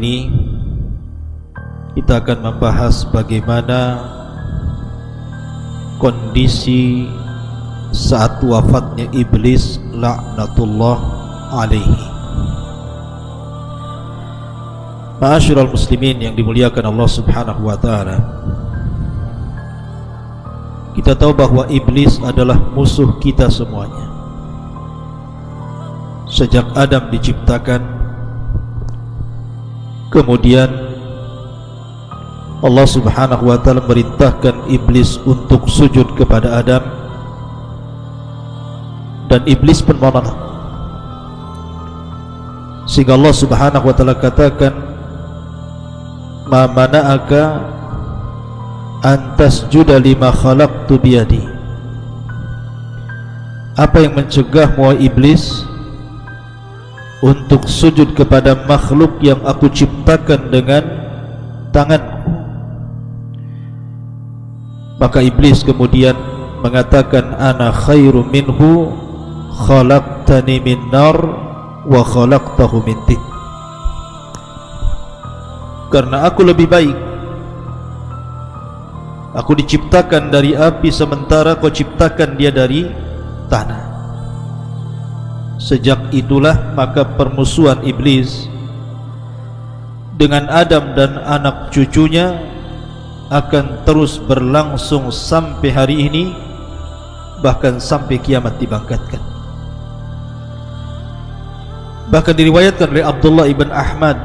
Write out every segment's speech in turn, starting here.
ini kita akan membahas bagaimana kondisi saat wafatnya iblis laknatullah alaihi. Ma'asyiral muslimin yang dimuliakan Allah Subhanahu wa taala, kita tahu bahwa iblis adalah musuh kita semuanya. Sejak Adam diciptakan, kemudian Allah Subhanahu wa taala merintahkan iblis untuk sujud kepada Adam, dan iblis pun menolak. Sehingga Allah Subhanahu wa taala katakan, "Ma mana'aka an tasjuda lima khalaqtu biyadi." Apa yang mencegahmu wahai iblis untuk sujud kepada makhluk yang aku ciptakan dengan tanganku? Maka iblis kemudian mengatakan, "Ana khairu minhu, khalaqtani min nar wa khalaqtahu min tin." Karena aku lebih baik, aku diciptakan dari api sementara kau ciptakan dia dari tanah. Sejak itulah maka permusuhan iblis dengan Adam dan anak cucunya akan terus berlangsung sampai hari ini, bahkan sampai kiamat dibangkitkan. Bahkan diriwayatkan oleh Abdullah ibn Ahmad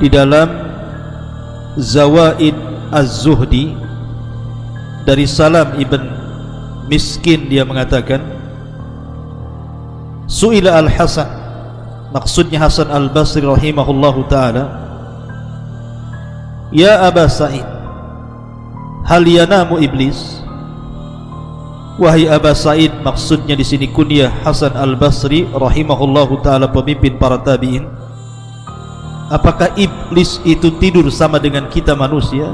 di dalam Zawaid Az-Zuhdi dari Salam ibn Miskin, dia mengatakan, Su'ila al-Hasan, maksudnya Hasan al-Basri rahimahullahu ta'ala, "Ya Aba Sa'id, hal yanamu iblis?" Wahai Aba Sa'id, maksudnya di sini kunyah Hasan al-Basri rahimahullahu ta'ala, pemimpin para tabi'in, apakah iblis itu tidur sama dengan kita manusia?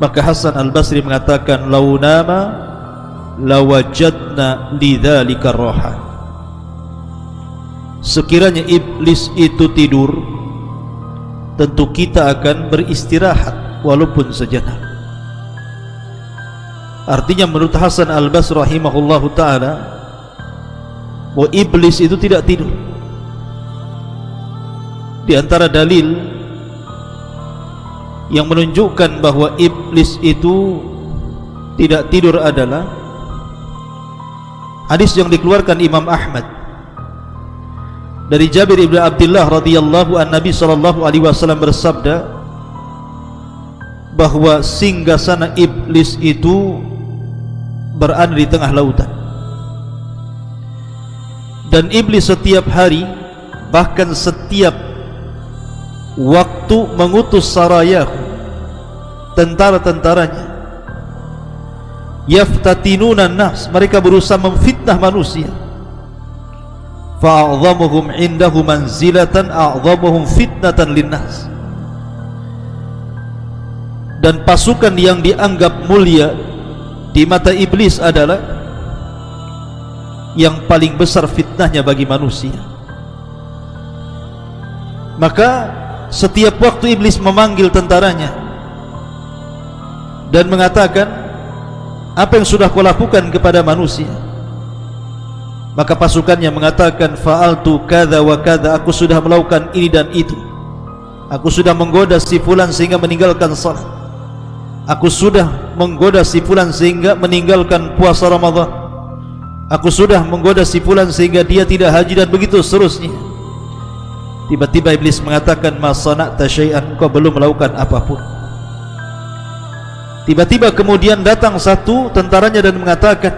Maka Hasan al-Basri mengatakan, "Lau nama lawajadna lidzalika roha." Sekiranya iblis itu tidur, tentu kita akan beristirahat walaupun sejenak. Artinya menurut Hasan al-Basri rahimahullahu ta'ala, bahwa iblis itu tidak tidur. Di antara dalil yang menunjukkan bahwa iblis itu tidak tidur adalah hadis yang dikeluarkan Imam Ahmad dari Jabir ibn Abdullah radhiyallahu an, Nabi sallallahu alaihi wasallam bersabda bahwa singgasana iblis itu berada di tengah lautan, dan iblis setiap hari, bahkan setiap waktu, mengutus sarayahu, tentara-tentaranya, yaftatinuna nas, mereka berusaha memfitnah manusia, fa'adhamuhum indahu manzilatan a'dhamuhum fitnatan linnas, dan pasukan yang dianggap mulia di mata iblis adalah yang paling besar fitnahnya bagi manusia. Maka setiap waktu iblis memanggil tentaranya dan mengatakan, "Apa yang sudah kau lakukan kepada manusia?" Maka pasukannya mengatakan, "Fa'altu kadza wa kadza," aku sudah melakukan ini dan itu. Aku sudah menggoda si fulan sehingga meninggalkan salat. Aku sudah menggoda si fulan sehingga meninggalkan puasa Ramadan. Aku sudah menggoda si fulan sehingga dia tidak haji, dan begitu seterusnya. Tiba-tiba iblis mengatakan, "Ma sana'ta syai'an," kau belum melakukan apapun. Tiba-tiba kemudian datang satu tentaranya dan mengatakan,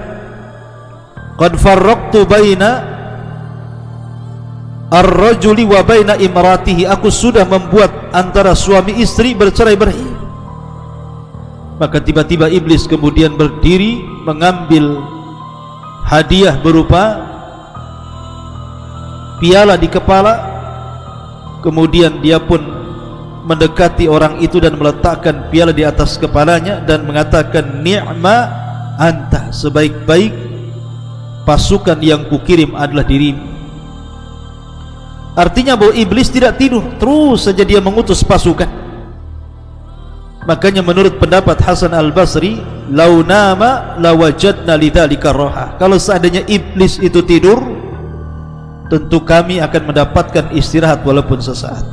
"Qad farraqtu baina ar-rajuli wa baina imratihi," aku sudah membuat antara suami istri bercerai-berai. Maka tiba-tiba iblis kemudian berdiri, mengambil hadiah berupa piala di kepala, kemudian dia pun mendekati orang itu dan meletakkan piala di atas kepalanya dan mengatakan, "Ni'ma anta," sebaik-baik pasukan yang kukirim adalah dirimu. Artinya bahwa iblis tidak tidur, terus saja dia mengutus pasukan. Makanya menurut pendapat Hasan Al-Basri, lau nama lawajadna lidzalika raha. Kalau seandainya iblis itu tidur, tentu kami akan mendapatkan istirahat walaupun sesaat.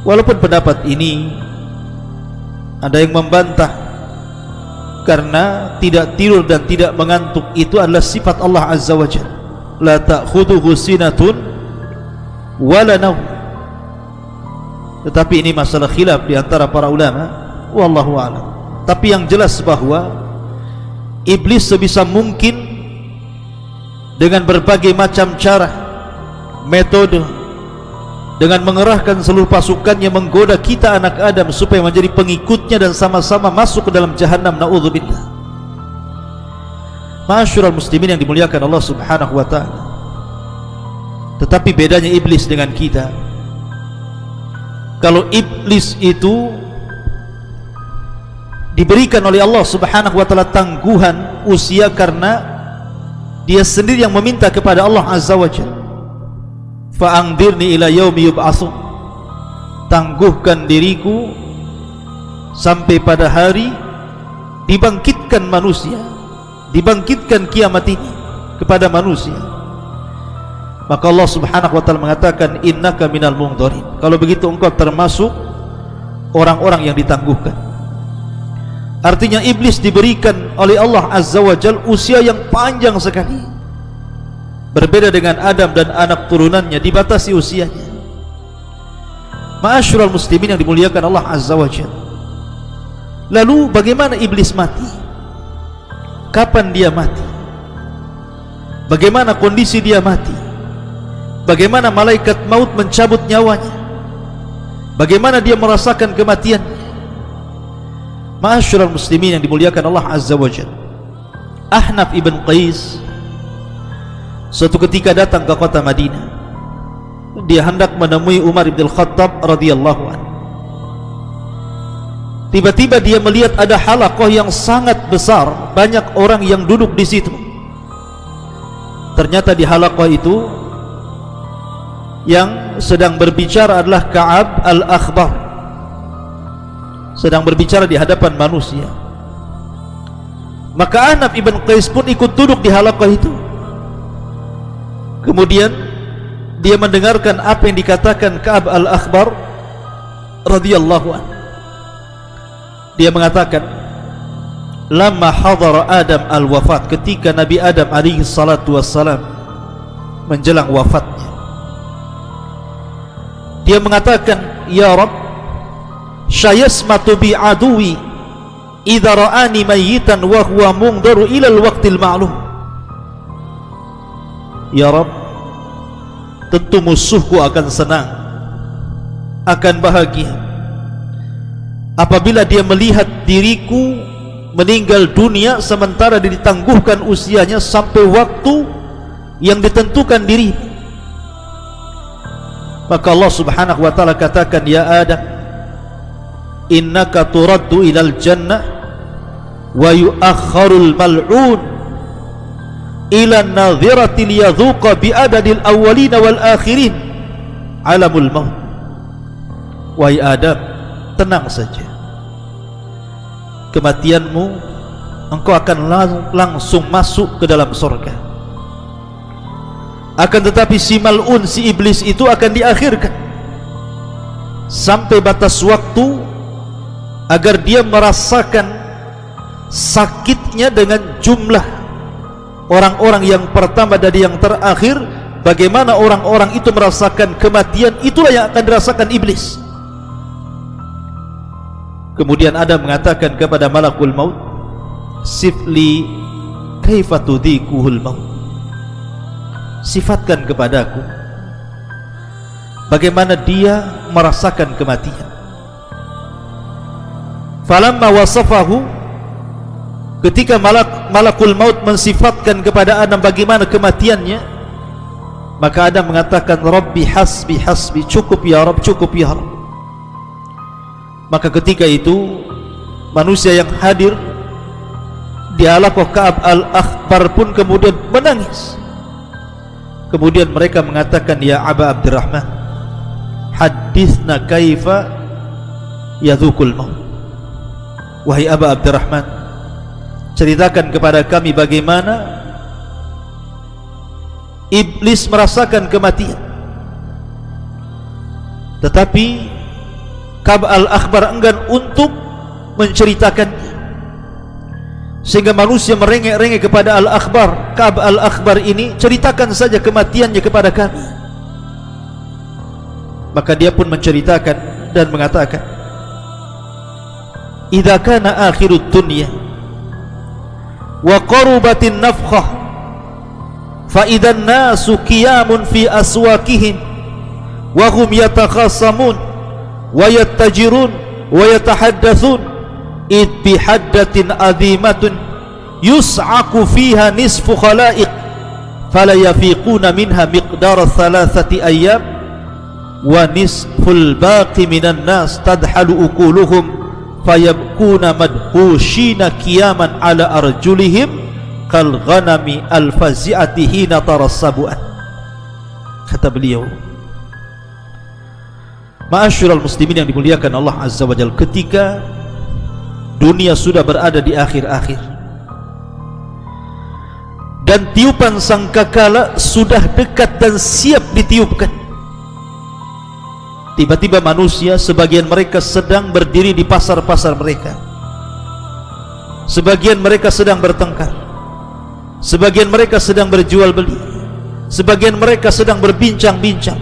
Walaupun pendapat ini ada yang membantah, karena tidak tidur dan tidak mengantuk itu adalah sifat Allah Azza wa Jalla. La ta'khudhuhu sinatun wala naum. Tetapi ini masalah khilaf di antara para ulama, wallahu a'lam. Tapi yang jelas bahwa iblis sebisa mungkin dengan berbagai macam cara, metode, dengan mengerahkan seluruh pasukannya menggoda kita anak Adam supaya menjadi pengikutnya dan sama-sama masuk ke dalam jahannam, na'udzubillah. Ma'asyiral muslimin yang dimuliakan Allah Subhanahu wa ta'ala. Tetapi bedanya iblis dengan kita, kalau iblis itu diberikan oleh Allah Subhanahu wa ta'ala tangguhan usia karena dia sendiri yang meminta kepada Allah Azza wa Jalla, fa'angdirni ila yaumi yub'atsun, tangguhkan diriku sampai pada hari dibangkitkan manusia, dibangkitkan kiamat ini kepada manusia. Maka Allah Subhanahu wa ta'ala mengatakan, innaka minal mundharin. Kalau begitu engkau termasuk orang-orang yang ditangguhkan. Artinya iblis diberikan oleh Allah Azza wa Jalla usia yang panjang sekali. Berbeda dengan Adam dan anak turunannya, dibatasi usianya. Ma'asyiral muslimin yang dimuliakan Allah Azza wa Jalla. Lalu bagaimana iblis mati? Kapan dia mati? Bagaimana kondisi dia mati? Bagaimana malaikat maut mencabut nyawanya? Bagaimana dia merasakan kematiannya? Ma'asyiral muslimin yang dimuliakan Allah Azza wa Jalla, Ahnaf ibn Qais suatu ketika datang ke kota Madinah. Dia hendak menemui Umar ibn Khattab radhiyallahu anhu. Tiba-tiba dia melihat ada halaqah yang sangat besar, banyak orang yang duduk di situ. Ternyata di halaqah itu yang sedang berbicara adalah Ka'ab al-Akhbar, sedang berbicara di hadapan manusia. Maka Ahnaf ibn Qais pun ikut duduk di halaqah itu. Kemudian dia mendengarkan apa yang dikatakan Ka'ab al-Akhbar radhiyallahu anhu. Dia mengatakan, lamma hadara Adam al-wafat, ketika Nabi Adam alaihi salatu wassalam menjelang wafatnya, dia mengatakan, ya Rabb, syayasmatu bi aduwi idza ra'ani mayyitan wa huwa mungdaru ila al-waqtil ma'lum. Ya Rabb, tentu musuhku akan senang, akan bahagia apabila dia melihat diriku meninggal dunia sementara dia ditangguhkan usianya sampai waktu yang ditentukan diri. Maka Allah Subhanahu wa ta'ala katakan, ya Adam, innaka turaddu ilal jannah wa yu'akharul mal'un ila nadhirati liyadhuqa bi'adadil awwalina wal akhirin alamul maut. Wahai Adam, tenang saja, kematianmu engkau akan langsung masuk ke dalam surga. Akan tetapi si mal'un, si iblis itu akan diakhirkan sampai batas waktu agar dia merasakan sakitnya dengan jumlah orang-orang yang pertama dan yang terakhir. Bagaimana orang-orang itu merasakan kematian, itulah yang akan dirasakan iblis. Kemudian Adam mengatakan kepada malakul maut, sifli kaifa tudhikuhul maut, sifatkan kepadaku bagaimana dia merasakan kematian. Falamma wasafahu, ketika malakul maut mensifatkan kepada Adam bagaimana kematiannya, maka Adam mengatakan, Rabbi hasbi hasbi, cukup ya Rabb, cukup ya Rabb. Maka ketika itu manusia yang hadir di halaqah Ka'ab al-Akhbar pun kemudian menangis. Kemudian mereka mengatakan, ya Aba Abdurrahman, hadithna kaifa yadhukul maut. Wahai Aba Abdurrahman, ceritakan kepada kami bagaimana iblis merasakan kematian. Tetapi Ka'b al-Akhbar enggan untuk menceritakannya, sehingga manusia merengek-rengek kepada Al-Akhbar. Ka'b al-Akhbar ini, ceritakan saja kematiannya kepada kami. Maka dia pun menceritakan dan mengatakan, idza kana akhirud dunya wa qarubatin nafkhah fa idzan nasu qiyamun fi aswaqihim wa hum yatakhasamun wa yattajirun wa yatahaddatsun id bi haddatin azimatun yus'aku fiha nisfu khalaiq fala yafiquna minha miqdara thalathati ayyam wa nisful baqi minan nas tadhalu ukuluhum fayabkuna madhushina qiyaman ala arjulihim kal ghanami al fazi'ati hina tarassabu'an. Kata beliau, ma'asyiral muslimin yang dimuliakan Allah Azza wa Jalla, ketika dunia sudah berada di akhir-akhir dan tiupan sangkakala sudah dekat dan siap ditiupkan, tiba-tiba manusia, sebagian mereka sedang berdiri di pasar-pasar mereka, sebagian mereka sedang bertengkar, sebagian mereka sedang berjual beli, sebagian mereka sedang berbincang-bincang.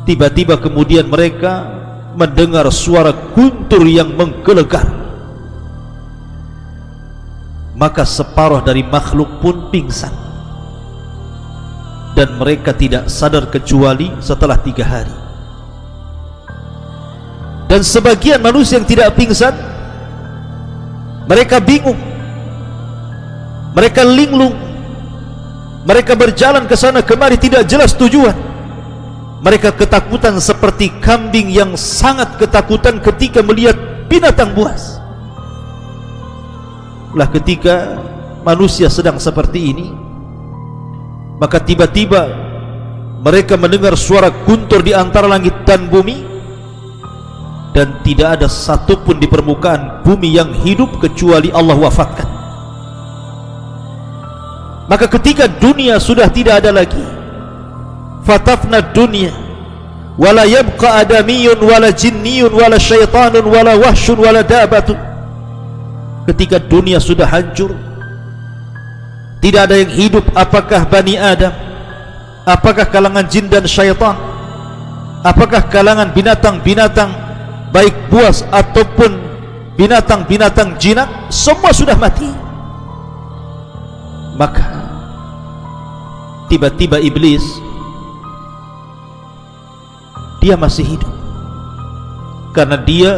Tiba-tiba kemudian mereka mendengar suara guntur yang menggelegar. Maka separuh dari makhluk pun pingsan, dan mereka tidak sadar kecuali setelah 3 hari. Dan sebagian manusia yang tidak pingsan, mereka bingung, mereka linglung, mereka berjalan ke sana kemari tidak jelas tujuan. Mereka ketakutan seperti kambing yang sangat ketakutan ketika melihat binatang buas. Lah ketika manusia sedang seperti ini, maka tiba-tiba mereka mendengar suara guntur di antara langit dan bumi, dan tidak ada satupun di permukaan bumi yang hidup kecuali Allah wafatkan. Maka ketika dunia sudah tidak ada lagi, fatafna dunya wala yabqa adamiyun wala jinniyun wala syaitanun wala wahsyun wala dabatun. Ketika dunia sudah hancur, tidak ada yang hidup, apakah Bani Adam, apakah kalangan jin dan syaitan, apakah kalangan binatang-binatang baik buas ataupun binatang-binatang jinak, semua sudah mati. Maka tiba-tiba iblis, dia masih hidup, karena dia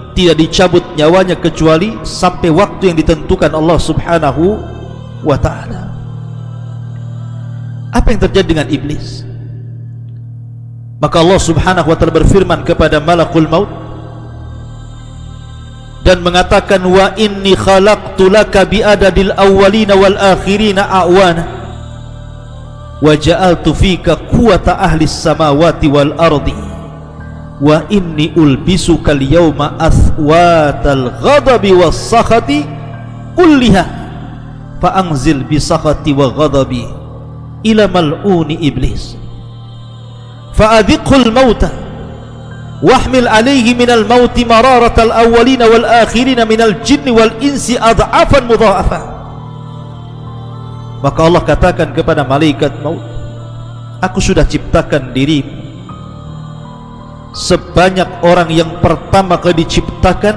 tidak dicabut nyawanya kecuali sampai waktu yang ditentukan Allah Subhanahu wa ta'ala. Apa yang terjadi dengan iblis? Maka Allah Subhanahu wa ta'ala berfirman kepada malakul maut dan mengatakan, wa inni khalaqtu laka bi'adadil awwalina wal akhirina a'wana wa ja'altu fika quwwata ahlis samawati wal ardi wa inni ulbisuka al-yawma athwatal ghadabi was sakhati kulliha fa anzil bi sakhati wa ghadabi ila mal'uni iblis fa adhiqhul mauta wahmil alaihi minal mauti mararatal awwalina wal akhirina minal jinni wal insi adhafan mudha'afa. Maka Allah katakan kepada malaikat maut, aku sudah ciptakan dirimu sebanyak orang yang pertama kali diciptakan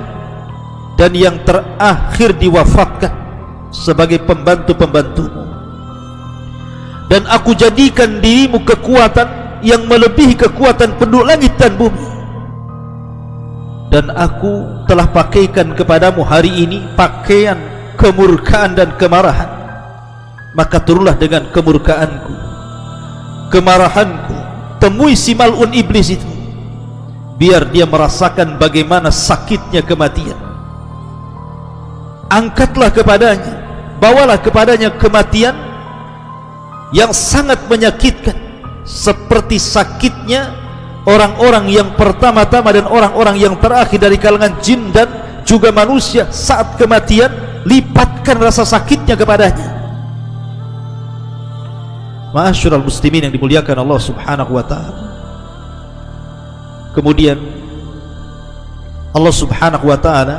dan yang terakhir diwafatkan sebagai pembantu-pembantumu, dan aku jadikan dirimu kekuatan yang melebihi kekuatan penduduk langit dan bumi, dan aku telah pakaikan kepadamu hari ini pakaian kemurkaan dan kemarahan. Maka turunlah dengan kemurkaanku, kemarahanku, temui si mal'un iblis itu, biar dia merasakan bagaimana sakitnya kematian. Angkatlah kepadanya, bawalah kepadanya kematian yang sangat menyakitkan, seperti sakitnya orang-orang yang pertama-tama dan orang-orang yang terakhir dari kalangan jin dan juga manusia saat kematian. Lipatkan rasa sakitnya kepadanya. Ma'asyiral muslimin yang dimuliakan Allah subhanahu wa ta'ala. Kemudian Allah subhanahu wa ta'ala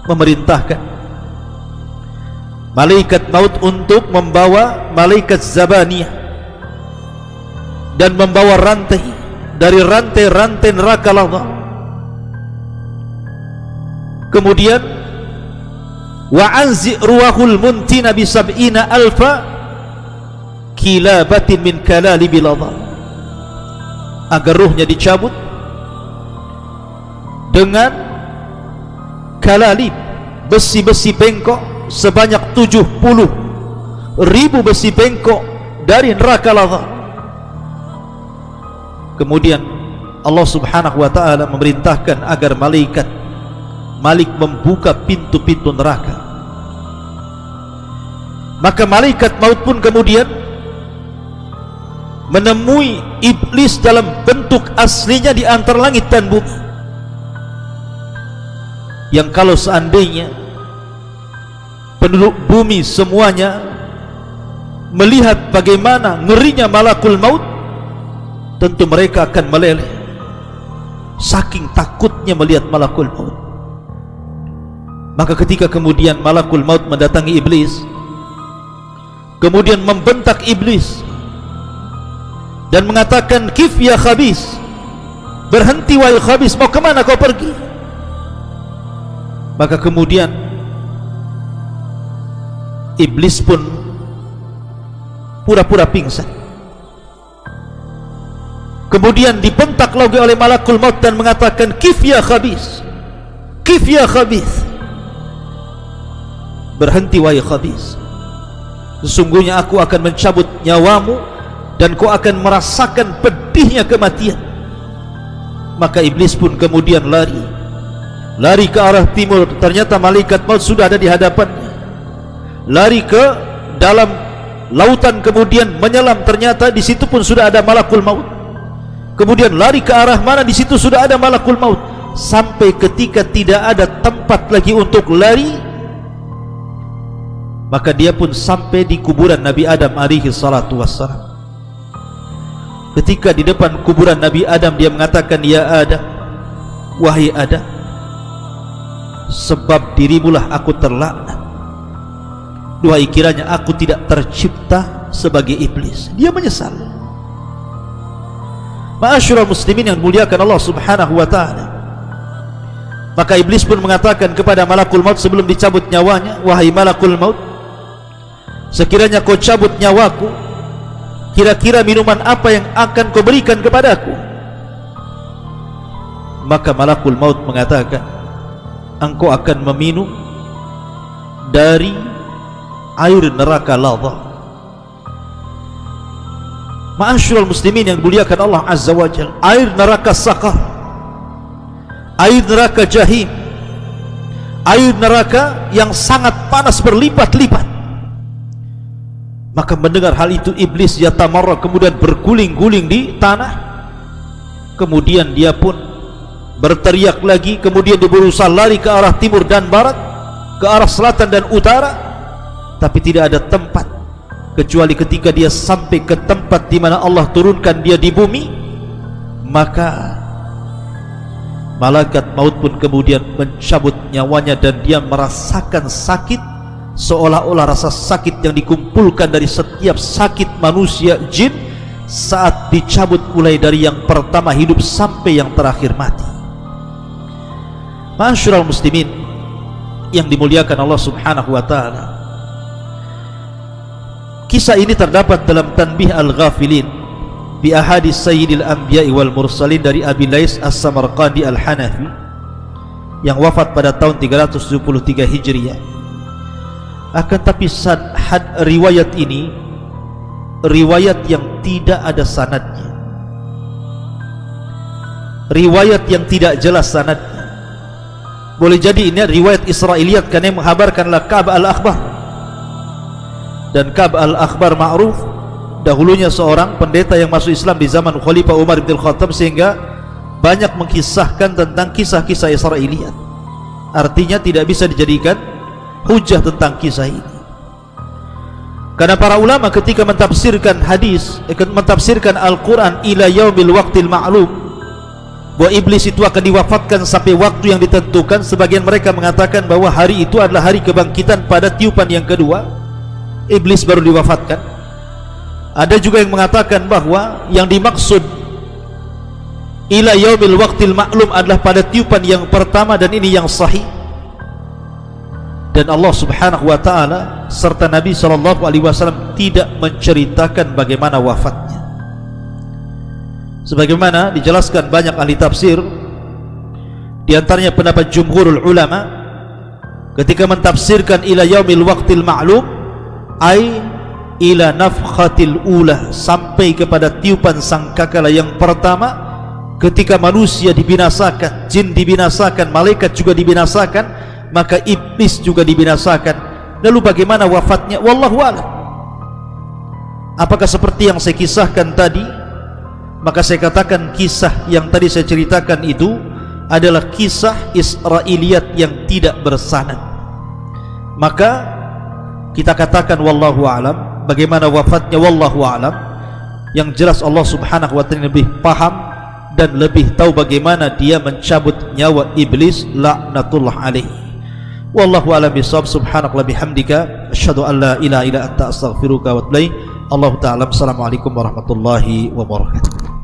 memerintahkan malaikat maut untuk membawa malaikat Zabaniyah dan membawa rantai dari rantai-rantai neraka lazza. Kemudian wa anzi ruhul muntina bi sab'ina alfa kilabatin min kalalibil lazza, agar ruhnya dicabut dengan kalalib, besi-besi bengkok sebanyak 70.000 besi bengkok dari neraka lazza. Kemudian Allah subhanahu wa ta'ala memerintahkan agar Malik membuka pintu-pintu neraka. Maka malaikat maut pun kemudian menemui iblis dalam bentuk aslinya di antara langit dan bumi, yang kalau seandainya penduduk bumi semuanya melihat bagaimana ngerinya malakul maut, tentu mereka akan meleleh saking takutnya melihat malakul maut. Maka ketika kemudian malakul maut mendatangi iblis, kemudian membentak iblis dan mengatakan, kif ya khabis, berhenti wahai khabis, mau kemana kau pergi? Maka kemudian iblis pun pura-pura pingsan. Kemudian dibentak lagi oleh malakul maut dan mengatakan, kif ya khabis, kif ya khabis, berhenti wahai khabis, sesungguhnya aku akan mencabut nyawamu dan kau akan merasakan pedihnya kematian. Maka iblis pun kemudian lari ke arah timur. Ternyata malaikat maut sudah ada di hadapannya. Lari ke dalam lautan, kemudian menyelam, ternyata di situ pun sudah ada malakul maut. Kemudian lari ke arah mana, di situ sudah ada malakul maut. Sampai ketika tidak ada tempat lagi untuk lari, maka dia pun sampai di kuburan Nabi Adam alaihi salatu wassalam. Ketika di depan kuburan Nabi Adam, dia mengatakan, ya Adam, wahai Adam, sebab dirimulah aku terlaknat. Duhai kiranya aku tidak tercipta sebagai iblis. Dia menyesal. Ma'asyiral muslimin yang muliakan Allah subhanahu wa ta'ala. Maka iblis pun mengatakan kepada malakul maut sebelum dicabut nyawanya, wahai malakul maut, sekiranya kau cabut nyawaku, kira-kira minuman apa yang akan kau berikan kepadaku? Maka malakul maut mengatakan, engkau akan meminum dari air neraka lazza. Ma'asyiral muslimin yang muliakan Allah azza wa jalla, air neraka Saqar, air neraka Jahim, air neraka yang sangat panas berlipat-lipat. Maka mendengar hal itu iblis yatamarra, kemudian berguling-guling di tanah. Kemudian dia pun berteriak lagi. Kemudian dia berusaha lari ke arah timur dan barat, ke arah selatan dan utara, tapi tidak ada tempat, kecuali ketika dia sampai ke tempat di mana Allah turunkan dia di bumi. Maka malaikat maut pun kemudian mencabut nyawanya, dan dia merasakan sakit seolah-olah rasa sakit yang dikumpulkan dari setiap sakit manusia jin saat dicabut, mulai dari yang pertama hidup sampai yang terakhir mati. Ma'asyiral muslimin yang dimuliakan Allah subhanahu wa ta'ala, kisah ini terdapat dalam Tanbih Al-Ghafilin bi ahadits sayyidil anbiya'i wal mursalin dari Abi Lais As-Samarqandi Al-Hanafi yang wafat pada tahun 373 Hijriah. Akan tapi riwayat ini riwayat yang tidak ada sanadnya, riwayat yang tidak jelas sanadnya. Boleh jadi ini riwayat Israiliyat, karena yang menghabarkanlah Ka'b al-Akhbar, dan Ka'b al-Akhbar ma'ruf dahulunya seorang pendeta yang masuk Islam di zaman Khalifah Umar bin Khattab, sehingga banyak mengkisahkan tentang kisah-kisah Israiliyat. Artinya tidak bisa dijadikan hujah tentang kisah ini, karena para ulama ketika mentafsirkan hadis, mentafsirkan Al-Quran ila yaumil waqtil ma'lum, bahwa iblis itu akan diwafatkan sampai waktu yang ditentukan. Sebagian mereka mengatakan bahwa hari itu adalah hari kebangkitan pada tiupan yang kedua, iblis baru diwafatkan. Ada juga yang mengatakan bahwa yang dimaksud ila yaumil waqtil ma'lum adalah pada tiupan yang pertama, dan ini yang sahih. Dan Allah subhanahu wa ta'ala serta Nabi SAW tidak menceritakan bagaimana wafatnya, sebagaimana dijelaskan banyak ahli tafsir. Di antaranya pendapat jumhurul ulama ketika mentafsirkan ila yaumil waqtil ma'lum, ay ila nafkhatil ula, sampai kepada tiupan sangkakala yang pertama, ketika manusia dibinasakan, jin dibinasakan, malaikat juga dibinasakan, maka iblis juga dibinasakan. Lalu bagaimana wafatnya? Wallahu a'lam. Apakah seperti yang saya kisahkan tadi? Maka saya katakan kisah yang tadi saya ceritakan itu adalah kisah Israiliyat yang tidak bersanad. Maka kita katakan wallahu a'lam. Bagaimana wafatnya? Wallahu a'lam. Yang jelas Allah subhanahu wa ta'ala lebih paham dan lebih tahu bagaimana dia mencabut nyawa iblis laknatullah alaihi. Wallahu a'lam bishawab. Subhanakallahumma bihamdika asyhadu an la ilaha illa anta astaghfiruka wa atubu ilaik. Allahu ta'ala. Assalamualaikum warahmatullahi wabarakatuh.